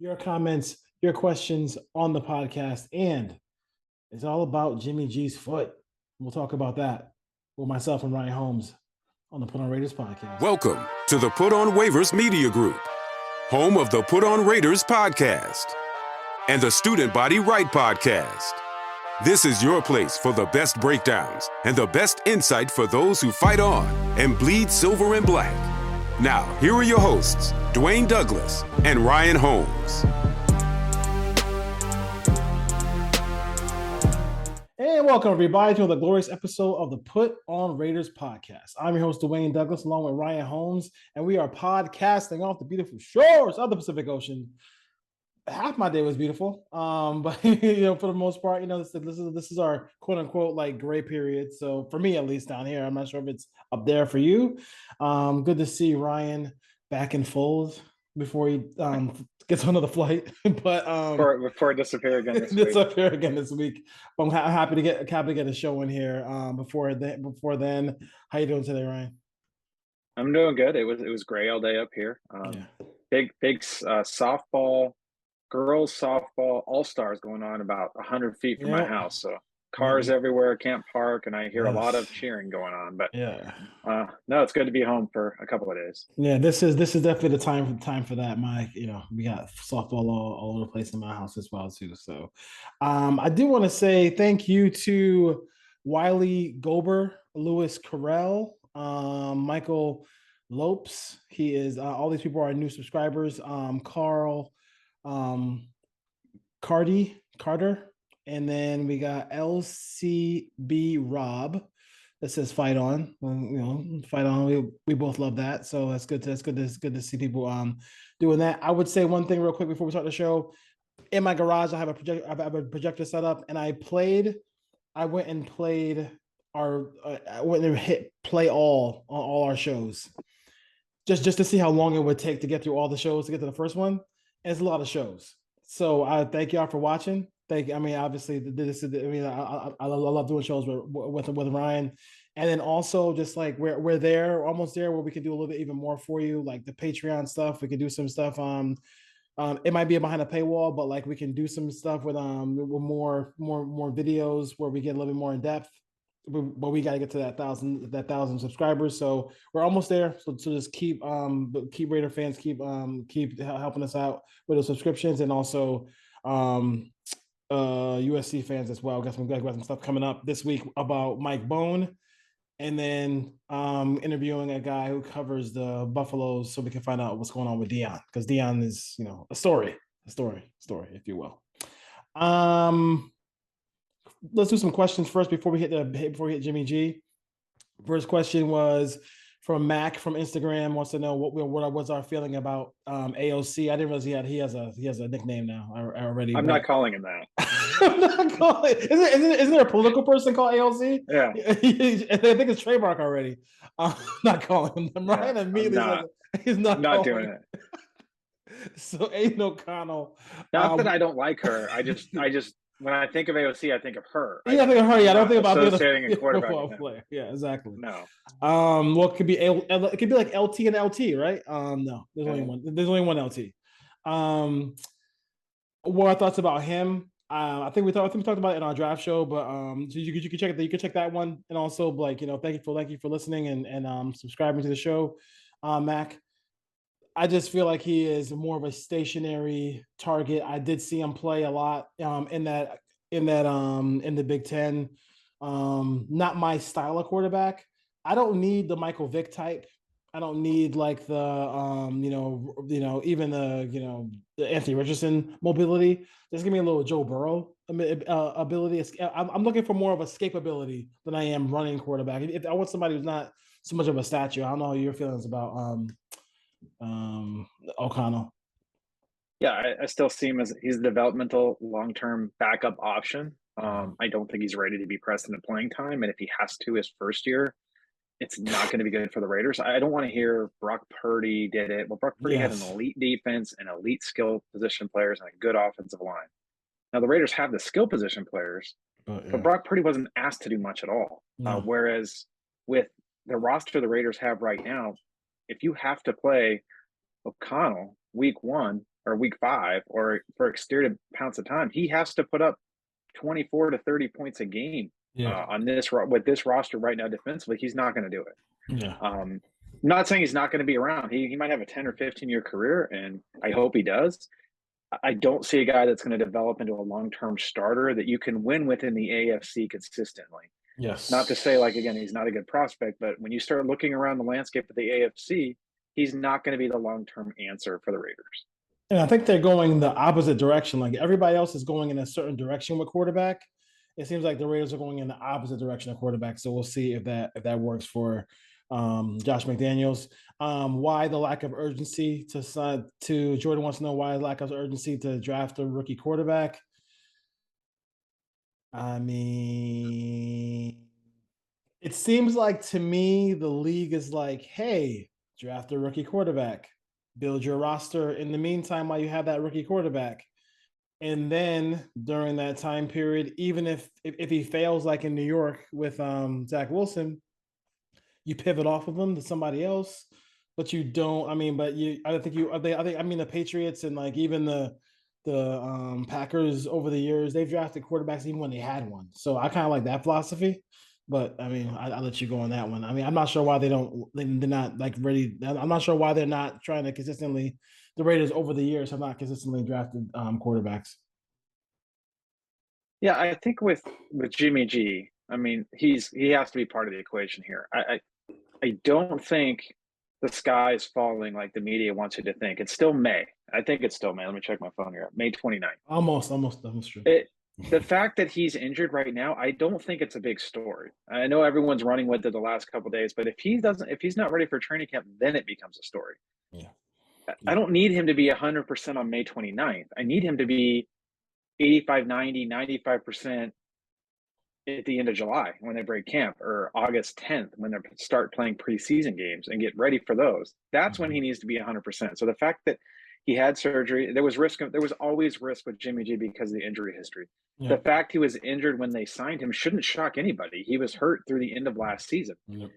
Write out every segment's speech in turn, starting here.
your comments, your questions on the podcast, and it's all about Jimmy G's foot. We'll talk about that with myself and Ryan Holmes on the Put On Raiders podcast. Welcome to the Put On Waivers Media Group, home of the Put On Raiders podcast and the Student Body Right podcast. This is your place for the best breakdowns and the best insight for those who fight on and bleed silver and black. Now, here are your hosts, Dwayne Douglas and Ryan Holmes. And welcome, everybody, to the glorious episode of the Put On Raiders podcast. I'm your host, Dwayne Douglas, along with Ryan Holmes, and we are podcasting off the beautiful shores of the Pacific Ocean. Half my day was beautiful, but for the most part, this is our quote unquote like gray period. So for me, at least down here, I'm not sure if it's up there for you. Good to see Ryan back in fold before he gets on another flight, but before I disappear again this week. But I'm happy to get a show in here. Before then, how you doing today, Ryan? I'm doing good. It was gray all day up here. Big softball. Girls softball all-stars going on about 100 feet from my house. So cars everywhere, can't park, and I hear a lot of cheering going on. But no, it's good to be home for a couple of days. Yeah, this is definitely the time for that. We got softball all over the place in my house as well too. So I do want to say thank you to Wiley Gober, Lewis Carell, Michael Lopes. He is all these people are new subscribers. Carl Carter, and then we got LCB Rob that says fight on. Fight on. We both love that, so that's good to see people doing that. I would say one thing real quick before we start the show. In my garage, I have a projector set up, and I went and hit play all on all our shows, just to see how long it would take to get through all the shows to get to the first one. And it's a lot of shows. So I thank y'all for watching. Obviously, I love doing shows with Ryan. And then also just like we're almost there where we can do a little bit even more for you, like the Patreon stuff. We can do some stuff. It might be behind a paywall, but like we can do some stuff with more videos where we get a little bit more in depth. But we got to get to that thousand subscribers, so we're almost there. So just keep Raider fans keep helping us out with those subscriptions, and also USC fans as well. Got some stuff coming up this week about Mike Bone, and then interviewing a guy who covers the Buffaloes, so we can find out what's going on with Dion, because Dion is a story, if you will. Let's do some questions first before we hit Jimmy G. First question was from Mac from Instagram. Wants to know what was our feeling about AOC. I didn't realize he has a nickname now already. I'm not calling him that. I'm not calling. Isn't there a political person called AOC? Yeah, I think it's trademark already. I'm not calling him. Ryan immediately he's not doing it. So Aiden O'Connell. Not that I don't like her. I just when I think of AOC, I think of her. I think of her. Yeah, I don't think about associating a quarterback player. Yeah, exactly. No. Well, it could be like LT and LT, right? No, there's only one. There's only one LT. What are thoughts about him? I think we talked about it in our draft show, but so you can check it. You can check that one, and also like thank you for listening and subscribing to the show, Mac. I just feel like he is more of a stationary target. I did see him play a lot in the Big Ten. Not my style of quarterback. I don't need the Michael Vick type. I don't need like the even the Anthony Richardson mobility. Just give me a little Joe Burrow ability. I'm looking for more of escapability than I am running quarterback. If I want somebody who's not so much of a statue, I don't know your feelings about O'Connell. Yeah, I still see him as he's a developmental long-term backup option. I don't think he's ready to be pressed into playing time, and if he has to his first year, it's not going to be good for the Raiders. I don't want to hear Brock Purdy did it. Well, Brock Purdy had an elite defense and elite skill position players and a good offensive line. Now the Raiders have the skill position players, but Brock Purdy wasn't asked to do much at all. No. Whereas with the roster the Raiders have right now, if you have to play O'Connell week 1 or week 5 or for exterior pounds of time, he has to put up 24 to 30 points a game Yeah. on this with this roster right now defensively. He's not going to do it. Yeah. Not saying he's not going to be around. He might have a 10 or 15-year career, and I hope he does. I don't see a guy that's going to develop into a long-term starter that you can win with in the AFC consistently. Yes. Not to say, like, again, he's not a good prospect, but when you start looking around the landscape of the AFC, he's not going to be the long-term answer for the Raiders. And I think they're going the opposite direction. Like everybody else is going in a certain direction with quarterback. It seems like the Raiders are going in the opposite direction of quarterback. So we'll see if that works for Josh McDaniels. Why the lack of urgency to Jordan wants to know why the lack of urgency to draft a rookie quarterback. I mean, it seems like to me the league is like, hey, draft a rookie quarterback, build your roster in the meantime while you have that rookie quarterback. And then during that time period, even if he fails, like in New York with Zach Wilson, you pivot off of him to somebody else. But you don't. I mean, but you. I think you. I mean, the Patriots and like even the Packers over the years, they've drafted quarterbacks even when they had one. So I kind of like that philosophy. But I mean, I'll let you go on that one. I mean, I'm not sure why they're not like ready. I'm not sure why they're not trying to consistently. The Raiders over the years have not consistently drafted quarterbacks. Yeah, I think with Jimmy G, I mean, he has to be part of the equation here. I don't think the sky is falling like the media wants you to think. It's still May. I think it's still May. Let me check my phone here. May 29th. Almost true. The fact that he's injured right now, I don't think it's a big story. I know everyone's running with it the last couple of days, but if he's not ready for training camp, then it becomes a story. Yeah. I don't need him to be 100% on May 29th. I need him to be 85, 90, 95% at the end of July when they break camp, or August 10th when they start playing preseason games and get ready for those. That's when he needs to be 100%. So the fact that he had surgery, there was always risk with Jimmy G because of the injury history. Yeah. The fact he was injured when they signed him shouldn't shock anybody. He was hurt through the end of last season. Yeah.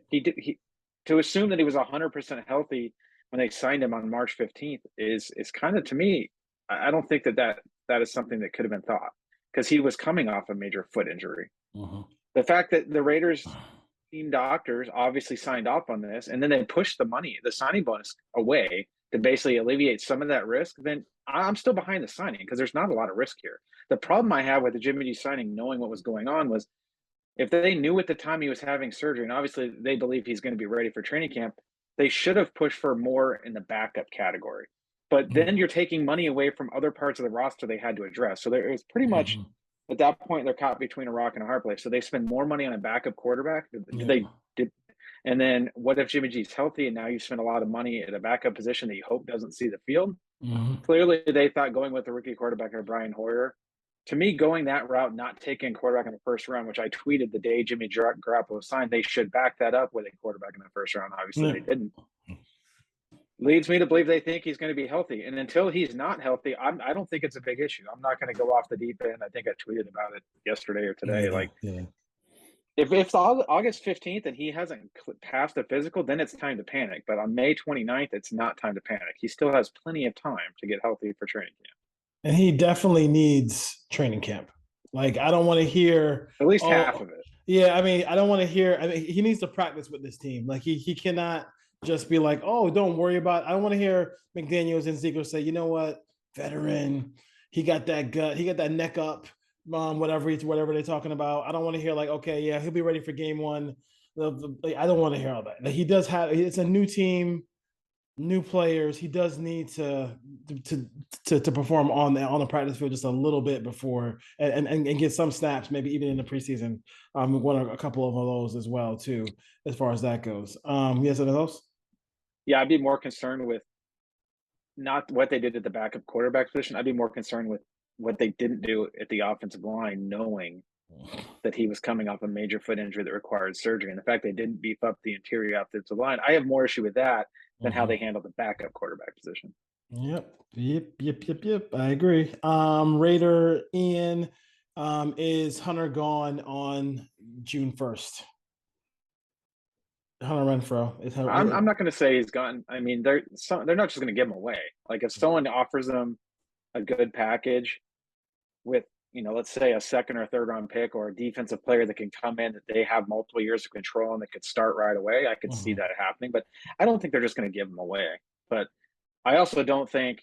To assume that he was 100% healthy when they signed him on March 15th is kind of, to me, I don't think that is something that could have been thought, because he was coming off a major foot injury. Uh-huh. The fact that the Raiders team doctors obviously signed off on this, and then they pushed the signing bonus away to basically alleviate some of that risk, then I'm still behind the signing because there's not a lot of risk here. The problem I have with the Jimmy G signing, knowing what was going on, was if they knew at the time he was having surgery, and obviously they believe he's going to be ready for training camp, they should have pushed for more in the backup category. But then you're taking money away from other parts of the roster they had to address. So it was pretty much at that point they're caught between a rock and a hard place. So they spend more money on a backup quarterback. They did. And then what if Jimmy G's healthy and now you spend a lot of money at a backup position that you hope doesn't see the field? Clearly they thought going with the rookie quarterback or Brian Hoyer. To me, going that route, not taking a quarterback in the first round, which I tweeted the day Jimmy Garoppolo signed, they should back that up with a quarterback in the first round. Obviously, they didn't. Leads me to believe they think he's going to be healthy. And until he's not healthy, I don't think it's a big issue. I'm not going to go off the deep end. I think I tweeted about it yesterday or today. If it's August 15th and he hasn't passed the physical, then it's time to panic. But on May 29th, it's not time to panic. He still has plenty of time to get healthy for training camp. And he definitely needs training camp. Like, I don't want to hear at least half of it. Yeah, I mean, I don't want to hear. I mean, he needs to practice with this team. Like, he cannot just be like, oh, don't worry about it. I don't want to hear McDaniels and Ziegler say, you know what, veteran, he got that gut, he got that neck up, whatever they're talking about. I don't want to hear like, okay, yeah, he'll be ready for game one. I don't want to hear all that. Like, he does have. It's a new team, new players. He does need to perform on the practice field just a little bit before and get some snaps, maybe even in the preseason. One or a couple of those as well too, as far as that goes. Yes, anything else? Yeah, I'd be more concerned with not what they did at the backup quarterback position. I'd be more concerned with what they didn't do at the offensive line, knowing that he was coming off a major foot injury that required surgery. And the fact they didn't beef up the interior offensive line, I have more issue with that than how they handled the backup quarterback position. Yep. I agree. Raider Ian, is Hunter gone on June 1st? Hunter Renfrow. I'm not going to say he's gone. I mean, they're not just going to give him away. Like, if someone offers them a good package with, let's say a second or third round pick or a defensive player that can come in that they have multiple years of control and that could start right away, I could see Mhm. that happening. But I don't think they're just going to give him away. But I also don't think,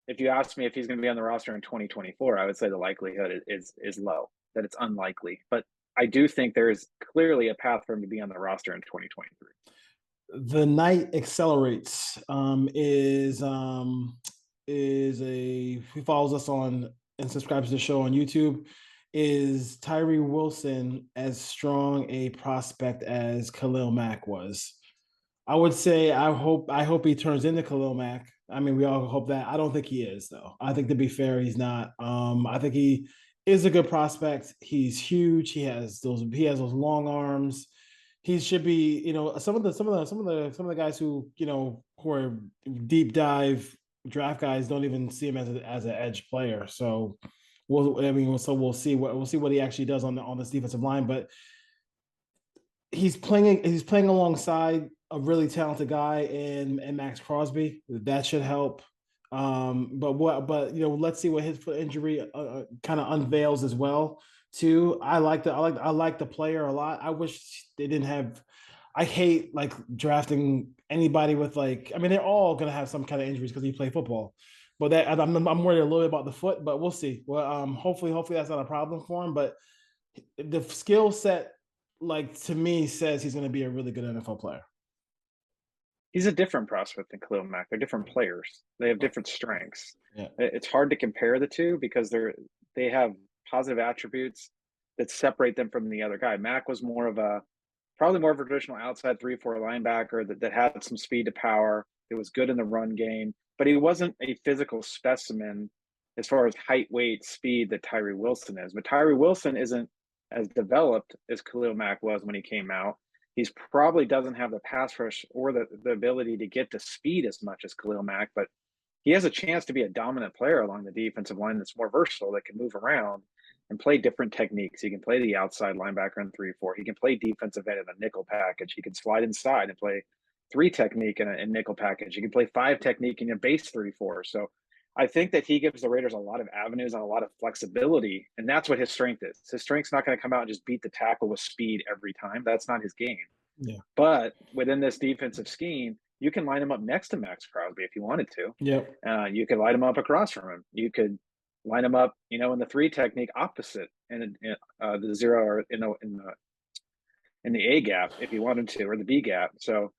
if you ask me if he's going to be on the roster in 2024, I would say the likelihood is low, that it's unlikely. But I do think there is clearly a path for him to be on the roster in 2023. The Night Accelerates is a who follows us on and subscribes to the show on YouTube. Is Tyree Wilson as strong a prospect as Khalil Mack was? I would say I hope he turns into Khalil Mack. I mean, we all hope that. I don't think he is though. I think to be fair, he's not. I think he is a good prospect. He's huge. He has those long arms. He should be, some of the guys who are deep dive draft guys don't even see him as an edge player. So we'll see what he actually does on this defensive line. But he's playing alongside a really talented guy in Max Crosby. That should help. But let's see what his foot injury kind of unveils as well. Too, I like the player a lot. I wish they didn't have. I hate like drafting anybody with like. I mean, they're all gonna have some kind of injuries because you play football. But I'm worried a little bit about the foot. But we'll see. Well, hopefully that's not a problem for him. But the skill set, like to me, says he's going to be a really good NFL player. He's a different prospect than Khalil Mack. They're different players. They have different strengths. Yeah. It's hard to compare the two because they have positive attributes that separate them from the other guy. Mack was probably more of a traditional outside 3-4 linebacker that had some speed to power. It was good in the run game, but he wasn't a physical specimen as far as height, weight, speed that Tyree Wilson is. But Tyree Wilson isn't as developed as Khalil Mack was when he came out. He's probably doesn't have the pass rush or the ability to get to speed as much as Khalil Mack, but he has a chance to be a dominant player along the defensive line that's more versatile, that can move around and play different techniques. He can play the outside linebacker in 3-4. He can play defensive end in a nickel package. He can slide inside and play 3 technique in a nickel package. He can play 5 technique in a base 3-4. So I think that he gives the Raiders a lot of avenues and a lot of flexibility, and that's what his strength is. His strength's not going to come out and just beat the tackle with speed every time. That's not his game. Yeah. But within this defensive scheme, you can line him up next to Max Crosby if you wanted to. Yep. You could line him up across from him. You could line him up, in the 3 technique opposite and the 0 or in the A gap if you wanted to, or the B gap. So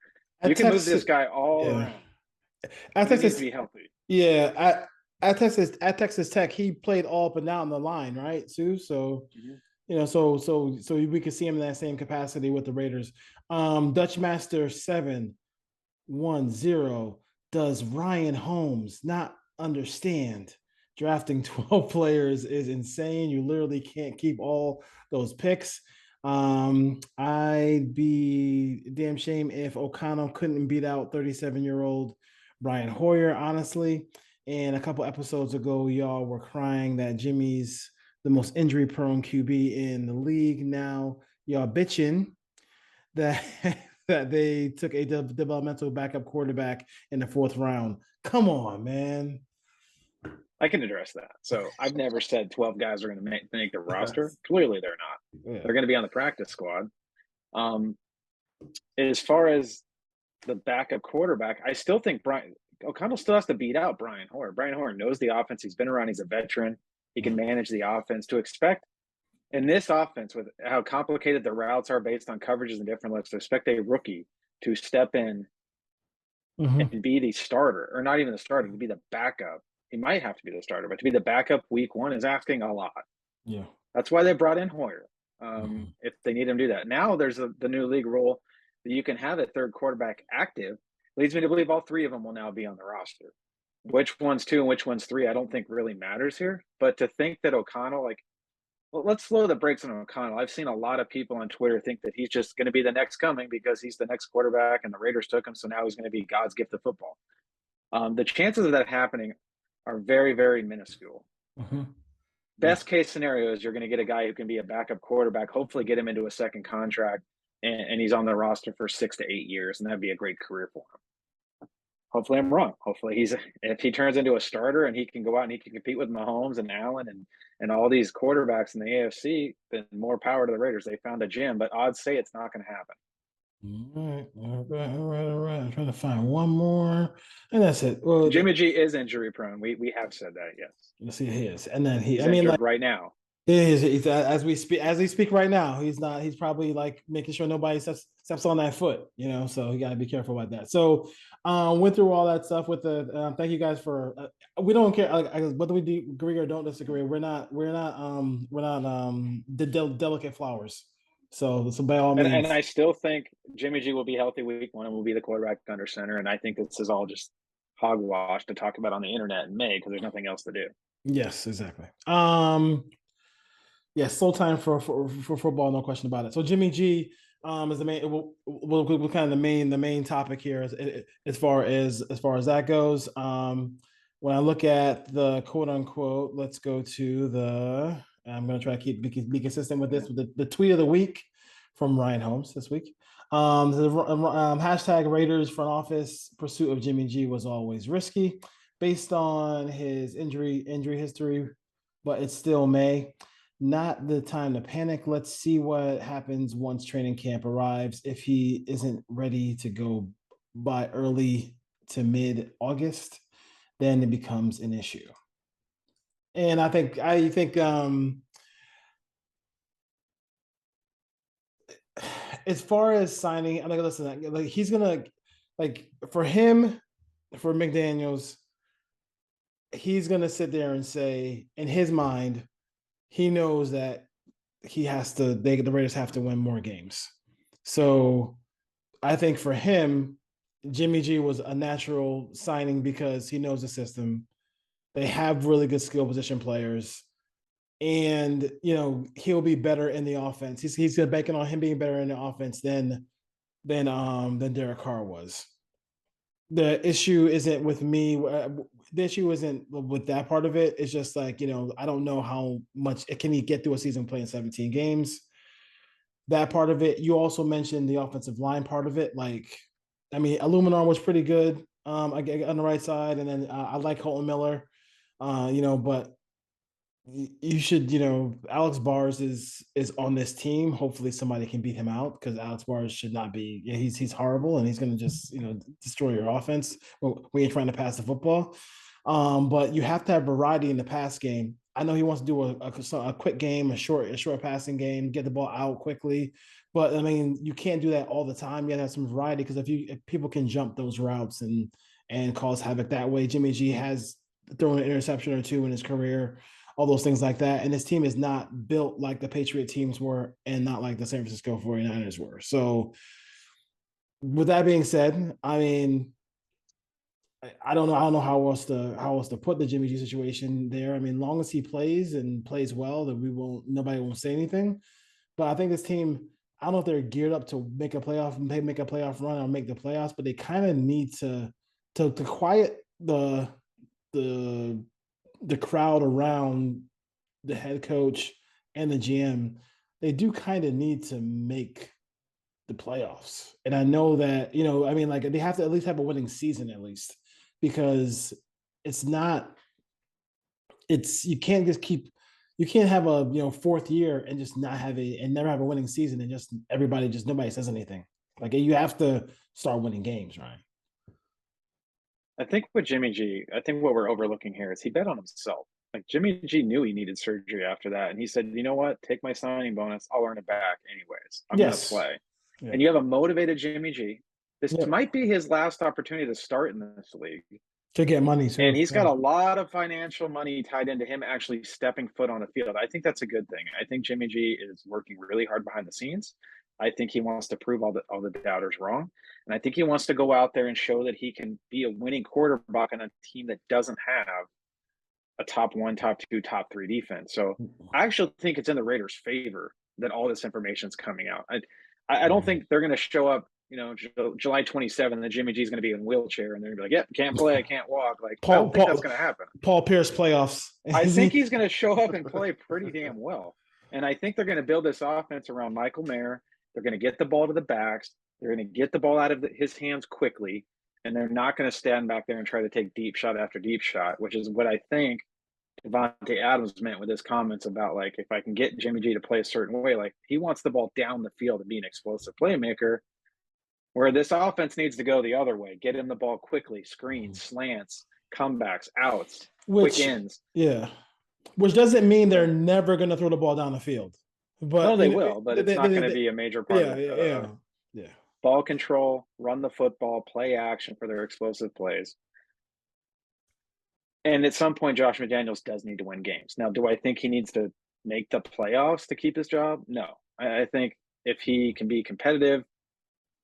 you can move this guy all around. At But he needs Texas, to be healthy. yeah. At Texas Tech, he played all up and down the line, right, Sue? So so we could see him in that same capacity with the Raiders. Dutch Master 710. Does Ryan Holmes not understand? Drafting 12 players is insane. You literally can't keep all those picks. I'd be damn shame if O'Connell couldn't beat out 37-year-old Brian Hoyer, honestly. And a couple episodes ago, y'all were crying that Jimmy's the most injury-prone QB in the league. Now y'all bitching that that they took a developmental backup quarterback in the 4th round. Come on, man. I can address that. So I've never said 12 guys are going to make the roster. Clearly, they're not. Yeah. They're going to be on the practice squad. As far as the backup quarterback, I still think O'Connell still has to beat out Brian Hoyer. Brian Hoyer knows the offense. He's been around. He's a veteran. He can manage the offense. To expect in this offense, with how complicated the routes are based on coverages and different looks, to expect a rookie to step in and be the starter, or not even the starter, to be the backup. He might have to be the starter, but to be the backup week 1 is asking a lot. Yeah. That's why they brought in Hoyer. If they need him to do that. Now there's the new league rule that you can have a third quarterback active. Leads me to believe all 3 of them will now be on the roster. Which one's 2 and which one's 3, I don't think really matters here. But to think that O'Connell, let's slow the brakes on O'Connell. I've seen a lot of people on Twitter think that he's just going to be the next coming because he's the next quarterback and the Raiders took him, so now he's going to be God's gift of football. The chances of that happening are very, very minuscule. Best case scenario is you're going to get a guy who can be a backup quarterback, hopefully get him into a second contract, and he's on the roster for 6 to 8 years, and that'd be a great career for him. hopefully I'm wrong. Hopefully if he turns into a starter and he can go out and he can compete with Mahomes and Allen and all these quarterbacks in the AFC, then more power to the Raiders. They found a gym, but odds say it's not going to happen. All right. I'm trying to find one more, and that's it. Well, Jimmy G is injury prone. We have said that, yes. let's see his, and then he. He's I mean, like injured right now. he's, as we speak right now. He's not. He's probably like making sure nobody steps on that foot. So you got to be careful about that. So, went through all that stuff with the. Thank you guys for. We don't care whether we agree or don't disagree. We're not delicate flowers. So by all And means. I still think Jimmy G will be healthy week 1 and will be the quarterback under center. And I think this is all just hogwash to talk about on the internet in May because there's nothing else to do. Yes, exactly. Yeah, slow time for football, no question about it. So Jimmy G is the main. We'll kind of the main topic here as far as that goes. When I look at the quote unquote, let's go to the. I'm going to try to be consistent with this. With the tweet of the week from Ryan Holmes this week. Hashtag Raiders front office pursuit of Jimmy G was always risky, based on his injury history, but it's still May. Not the time to panic. Let's see what happens once training camp arrives. If he isn't ready to go by early to mid August, then it becomes an issue. And I think as far as signing, I'm like, listen, like he's gonna like for him, for McDaniels, he's gonna sit there and say in his mind, he knows that the Raiders have to win more games. So I think for him, Jimmy G was a natural signing because he knows the system. They have really good skill position players. And he'll be better in the offense. He's banking on him being better in the offense than Derek Carr was. The issue isn't with me. The issue isn't with that part of it. It's just like, I don't know how much can he get through a season playing 17 games. That part of it. You also mentioned the offensive line part of it. Like, I mean, Illuminar was pretty good on the right side. And then I like Holton Miller, but you should, Alex Bars is on this team. Hopefully somebody can beat him out because Alex Bars should not be. Yeah, he's horrible and he's going to just destroy your offense when you're trying to pass the football. But you have to have variety in the pass game. I know he wants to do a quick game, a short passing game, get the ball out quickly. But I mean, you can't do that all the time. You got to have some variety because if people can jump those routes and cause havoc that way, Jimmy G has thrown an interception or two in his career, all those things like that. And this team is not built like the Patriot teams were and not like the San Francisco 49ers were. So with that being said, I mean, I don't know how else to put the Jimmy G situation there. I mean, long as he plays and plays well, then nobody won't say anything. But I think this team, I don't know if they're geared up to make a playoff run or make the playoffs, but they kind of need to quiet the crowd around the head coach and the GM. They do kind of need to make the playoffs. And I know that, I mean, like they have to at least have a winning season at least, because you can't have a fourth year and just not have and never have a winning season and just nobody says anything. Like you have to start winning games, right? I think with Jimmy G, I think what we're overlooking here is he bet on himself. Like Jimmy G knew he needed surgery after that, and he said, "You know what? Take my signing bonus. I'll earn it back anyways. I'm going to Yes. play." Yeah. And you have a motivated Jimmy G. This Yeah. might be his last opportunity to start in this league. To get money too. And he's got a lot of financial money tied into him actually stepping foot on the field. I think that's a good thing. I think Jimmy G is working really hard behind the scenes. I think he wants to prove all the doubters wrong. And I think he wants to go out there and show that he can be a winning quarterback on a team that doesn't have a top 1, top 2, top 3 defense. So I actually think it's in the Raiders' favor that all this information is coming out. I don't think they're going to show up, July 27th, and Jimmy G is going to be in a wheelchair, and they're going to be like, "Yep, can't play, I can't walk." Like, I don't think that's going to happen. Paul Pierce playoffs. I think he's going to show up and play pretty damn well. And I think they're going to build this offense around Michael Mayer. They're going to get the ball to the backs. They're going to get the ball out of his hands quickly. and they're not going to stand back there and try to take deep shot after deep shot, which is what I think Devontae Adams meant with his comments about, like, if I can get Jimmy G to play a certain way, like he wants the ball down the field and be an explosive playmaker, where this offense needs to go the other way. Get him the ball quickly, screens, slants, comebacks, outs, quick Which, ins. yeah, which doesn't mean they're So, never going to throw the ball down the field. no, But they will, but it's not going to be a major part yeah, of yeah, yeah. ball control, run the football, play action for their explosive plays. And at some point, Josh McDaniels does need to win games. Now, do I think he needs to make the playoffs to keep his job? No. I think if he can be competitive,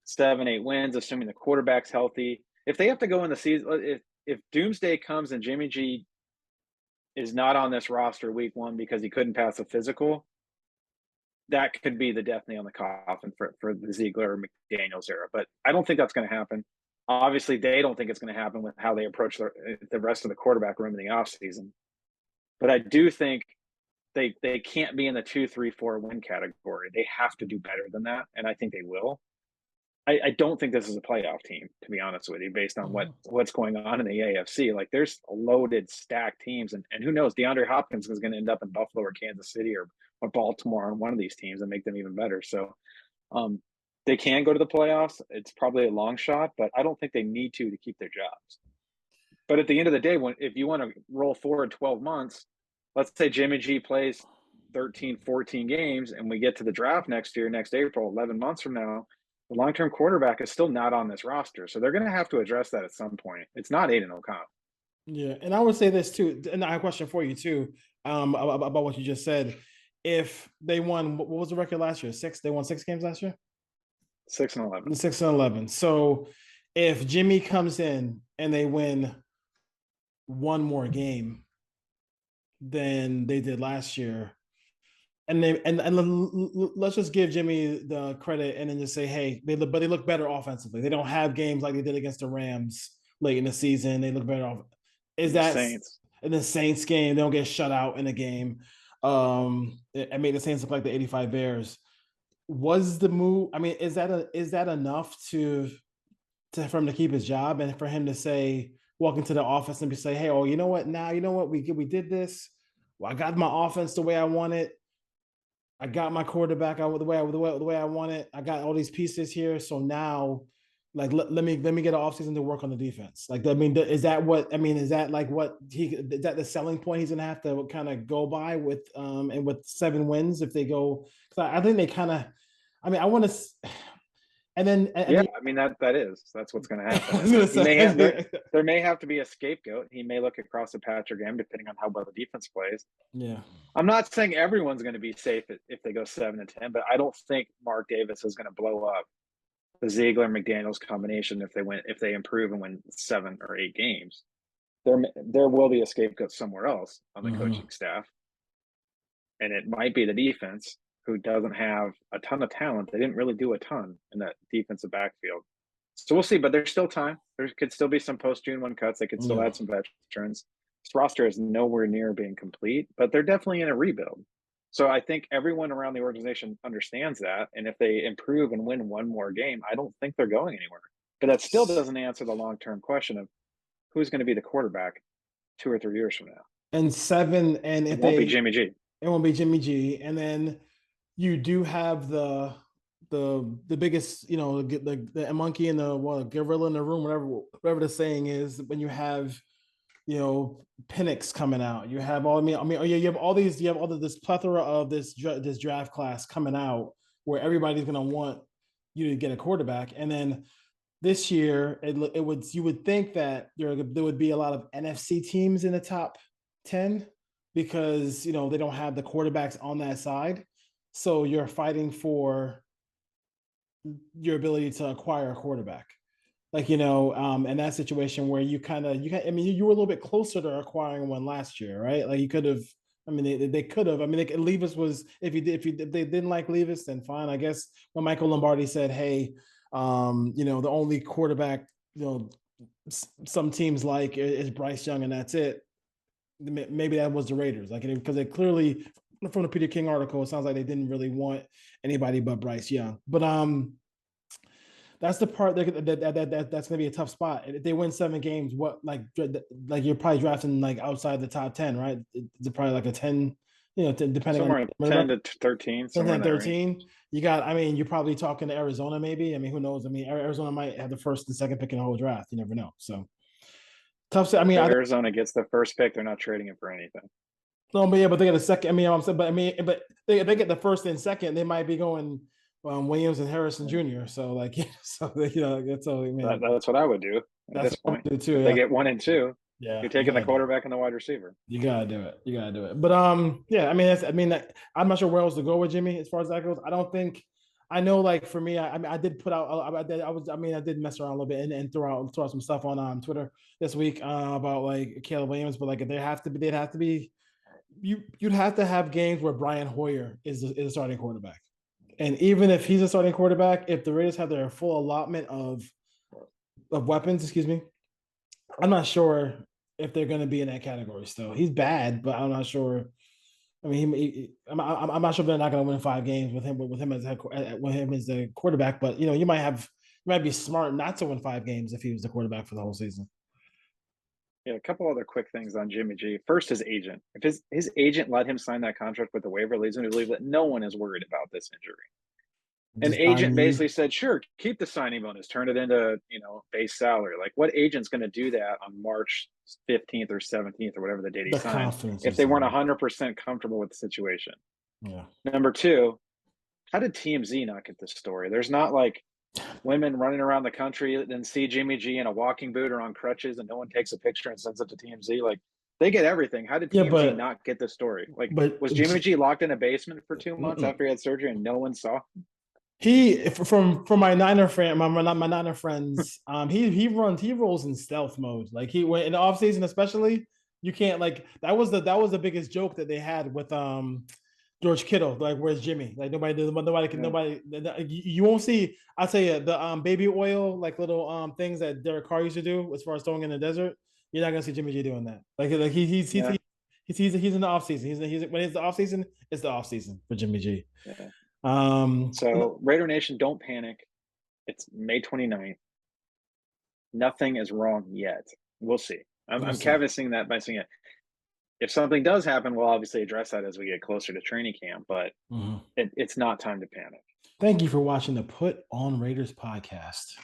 7-8 wins, assuming the quarterback's healthy. If they have to go in the season, if Doomsday comes and Jimmy G is not on this roster week 1 because he couldn't pass a physical, that could be the death nail in the coffin for the Ziegler or McDaniels era. But I don't think that's going to happen. Obviously, they don't think it's going to happen with how they approach the rest of the quarterback room in the offseason. But I do think they can't be in the 2, 3, 4 win category. They have to do better than that, and I think they will. I don't think this is a playoff team, to be honest with you, based on what's going on in the AFC. Like, there's loaded, stacked teams, and who knows? DeAndre Hopkins is going to end up in Buffalo or Kansas City or Baltimore on one of these teams and make them even better. So they can go to the playoffs. It's probably a long shot, but I don't think they need to keep their jobs. But at the end of the day, if you want to roll forward 12 months, let's say Jimmy G plays 13, 14 games, and we get to the draft next year, next April, 11 months from now, the long-term quarterback is still not on this roster. So they're going to have to address that at some point. It's not Aiden O'Connell. Yeah, and I would say this too, and I have a question for you too, about what you just said. If they won, what was the record last year? 6. They won 6 games last year. 6-11. 6-11. So if Jimmy comes in and they win one more game than they did last year, and let's just give Jimmy the credit and then just say, hey, they look better offensively. They don't have games like they did against the Rams late in the season. They look better off. Is that Saints? In the Saints game, they don't get shut out in a game. I made the Saints look like the '85 Bears. Was the move? I mean, is that enough for him to keep his job and for him to say, walk into the office and say, hey, oh, you know what? Now, you know what? We did this. Well, I got my offense the way I want it. I got my quarterback out the way I want it. I got all these pieces here. So now, like, let me get an offseason to work on the defense. Like, I mean, is that like what is that the selling point he's gonna have to kind of go by with and with 7 wins if they go? Because I think they kind of, I mean, I want to. And then, I mean, that's what's going to happen. There may have to be a scapegoat. He may look across the patch again, depending on how well the defense plays. Yeah, I'm not saying everyone's going to be safe if they go 7-10, but I don't think Mark Davis is going to blow up the Ziegler McDaniels combination if they improve and win 7 or 8 games. There will be a scapegoat somewhere else on the coaching staff, and it might be the defense, who doesn't have a ton of talent. They didn't really do a ton in that defensive backfield. So we'll see, but there's still time. There could still be some post-June 1 cuts. They could still add some veterans. This roster is nowhere near being complete, but they're definitely in a rebuild. So I think everyone around the organization understands that. And if they improve and win one more game, I don't think they're going anywhere. But that still doesn't answer the long-term question of who's going to be the quarterback 2 or 3 years from now. And 7, and if it won't be Jimmy G. It won't be Jimmy G. And then you do have the biggest, you know, the monkey and the gorilla in the room, whatever the saying is, when you have, you know, Penix coming out, you have you have all this plethora of this draft class coming out where everybody's going to want you to get a quarterback. And then this year you would think that there would be a lot of NFC teams in the top 10 because, you know, they don't have the quarterbacks on that side. So you're fighting for your ability to acquire a quarterback, like, you know, in that situation where you were a little bit closer to acquiring one last year, right? Like you could have. I mean, they could have. I mean, Levis was if they didn't like Levis, then fine. I guess when Michael Lombardi said, "Hey, you know, the only quarterback, you know, some teams like is Bryce Young, and that's it." Maybe that was the Raiders, like, because they clearly, from the Peter King article, it sounds like they didn't really want anybody but Bryce Young. But That's the part that's going to be a tough spot. If they win 7 games, what like you're probably drafting like outside the top 10, right? It's probably like a 10, depending somewhere on 10 to 13, 10 somewhere in and that range. 13. You got, I mean, you're probably talking to Arizona, maybe. I mean, who knows? I mean, Arizona might have the first and second pick in the whole draft. You never know. So tough. I mean, If Arizona gets the first pick, they're not trading it for anything. no, but yeah, but they get a second. I mean, I'm saying, but I mean, but they get the first and second, they might be going Williams and Harrison Jr. So like, so that's all. I mean, That's what I would do at that's this what I point. would do too. If they get 1 and 2, Yeah, you're you taking the gotta do it. quarterback and the wide receiver. You gotta do it. You gotta do it. But yeah. I mean, I'm not sure where else to go with Jimmy as far as that goes. I don't think. I know, like for me, I mean, I did put out. I did mess around a little bit and throw out some stuff on Twitter this week about like Caleb Williams, but like they'd have to be. You'd have to have games where Brian Hoyer is a starting quarterback, and even if he's a starting quarterback, if the Raiders have their full allotment of weapons, excuse me, I'm not sure if they're going to be in that category still. He's bad, but I'm not sure. I mean, I'm not sure they're not going to win 5 games with him as the quarterback. But you might be smart not to win 5 games if he was the quarterback for the whole season. Yeah, a couple other quick things on Jimmy G. First, his agent. If his agent let him sign that contract with the waiver, leads me to believe that no one is worried about this injury. An Just agent buying you basically said, "Sure, keep the signing bonus, turn it into base salary." Like, what agent's going to do that on March 15th or 17th or whatever the date he the signed confidence if of they weren't someone. 100% comfortable with the situation? Yeah. Number two, how did TMZ not get this story? There's not like women running around the country and see Jimmy G in a walking boot or on crutches, and no one takes a picture and sends it to TMZ. Like, they get everything. How did Yeah, TMZ not get this story? Like, but was Jimmy G locked in a basement for 2 months after he had surgery and no one saw him? he from my Niner friend, my Niner friends, he rolls in stealth mode. Like he went in the offseason, especially. You can't like that was the biggest joke that they had with George Kittle. Like, where's Jimmy? Like nobody. You won't see. I'll tell you the baby oil like little things that Derek Carr used to do as far as throwing in the desert. You're not gonna see Jimmy G doing that. Like he's Yeah. in the offseason. He's when it's the offseason, it's the offseason for Jimmy G. Yeah. Um, So, Raider Nation, don't panic. It's May 29th. Nothing is wrong yet. We'll see. I'm canvassing that by saying it. If something does happen, we'll obviously address that as we get closer to training camp, but it's not time to panic. Thank you for watching the Put on Raiders podcast.